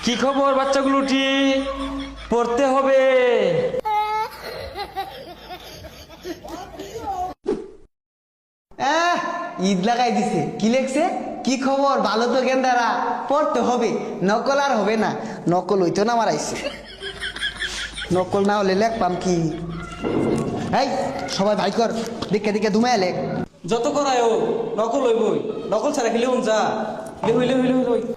কি খবর বাচ্চাগুলোটি? পড়তে হবে। ঈদ লাগাই দিছে। কি লেখছে? কি খবর? ভালো তো গেন্দারা, পড়তে হবে। নকল আর হবে না, নকল হইতো না মারাইছে। নকল না হলে লেখপাম কি? এই সবাই ভাই কর, দেখে দেখে ধুমায় লেখ। যত করায় ও নকল হইবই, নকল ছাড়া খেলে যা হইলে হইলে হইলে হইলে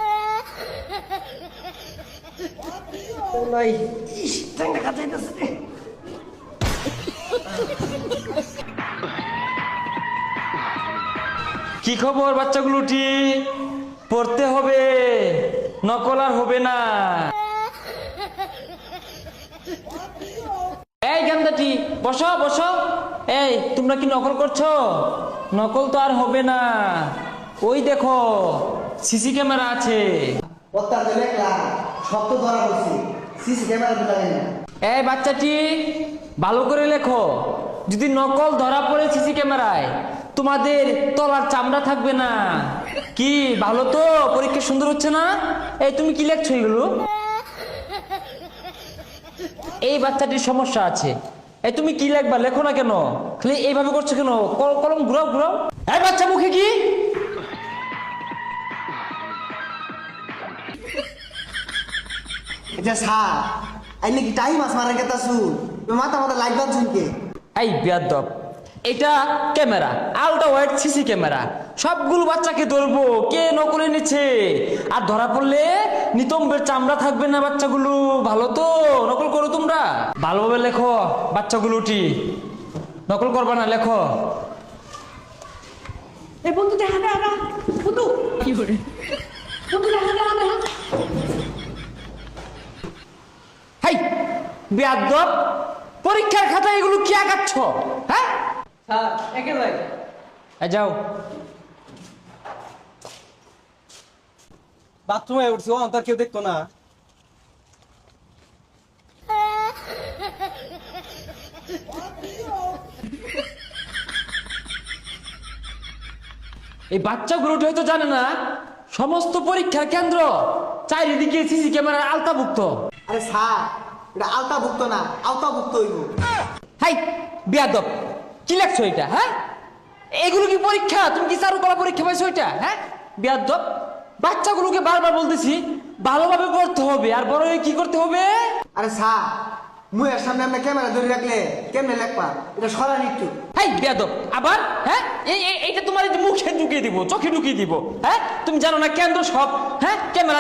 কি খবর বাচ্চাগুলোটি? পড়তে হবে, নকল আর হবে না। এই গান্দাটি বসো বসো। এই তোমরা কি নকল করছো? নকল তো আর হবে না। ওই দেখো সিসি ক্যামেরা আছে। সব তো ধরা পড়ছে, সিসি ক্যামেরা তো লাগে না। এই বাচ্চাটি ভালো করে লেখো। যদি নকল ধরা পড়ে সিসি ক্যামেরায়, তোমাদের তলার চামড়া থাকবে না। কি ভালো তো? পরীক্ষা সুন্দর হচ্ছে না? এই তুমি কি লেখছো এগুলো? এই বাচ্চাটির সমস্যা আছে। এই তুমি কি লেখবা? লেখো না কেন? খালি এইভাবে করছো কেন? কলম ঘুরাও ঘুরাও। এই বাচ্চা মুখে কি? এটা স্যার আই নাকি টাইম মাছ মারা গেতা শুন, মাথা মাথা লাইট বান শুনকে। এই বেয়াদব, এটা camera, ultra wide CC camera. সবগুলো বাচ্চাকে ধরবো কে নকলে নিচ্ছে। আর ধরা পড়লে নিতম্বের চামড়া থাকবে না বাচ্চাগুলো। ভালো তো? নকল করো তোমরা। ভালোভাবে লেখো বাচ্চাগুলোটি, নকল করবা না, লেখো। এই বন্ধু দেখা না বন্ধু কি করে বন্ধু দেখা না হাই বেয়াদব, পরীক্ষার খাতায় এগুলো কি আঁকাচ্ছ? হ্যাঁ স্যার একে ভাই যাও। বাথরুমে উঠছি, ও তার কেউ দেখতো না। এই বাচ্চাগুলোটি হয়তো জানে না সমস্ত পরীক্ষার কেন্দ্র চারিদিকে সিসি ক্যামেরার আওতাভুক্ত। আরে স্যার এটা আওতাভুক্ত না, আওতাভুক্ত হইব। হাই বেয়াদব, কি লেখছো এটা? হ্যাঁ এগুলো কি পরীক্ষা? তুমি কি চারুকলা পরীক্ষা পাইছো এটা? হ্যাঁ বেয়াদব, বাচ্চাগুলোকে বারবার বলতেছি ভালোভাবে পড়তে হবে। আর বড় হয়ে কি করতে হবে? আরে স্যার মুয়ের সামনে আমরা ক্যামেরা ধরে রাখলে কেমনে লেখবা? এটা সরান একটু। হাই বেয়াদব আবার। হ্যাঁ এইটা তোমার মুখে ঢুকিয়ে দিব, চোখে ঢুকিয়ে দিব। হ্যাঁ তুমি জানো না কেন্দ্র সব? হ্যাঁ ক্যামেরা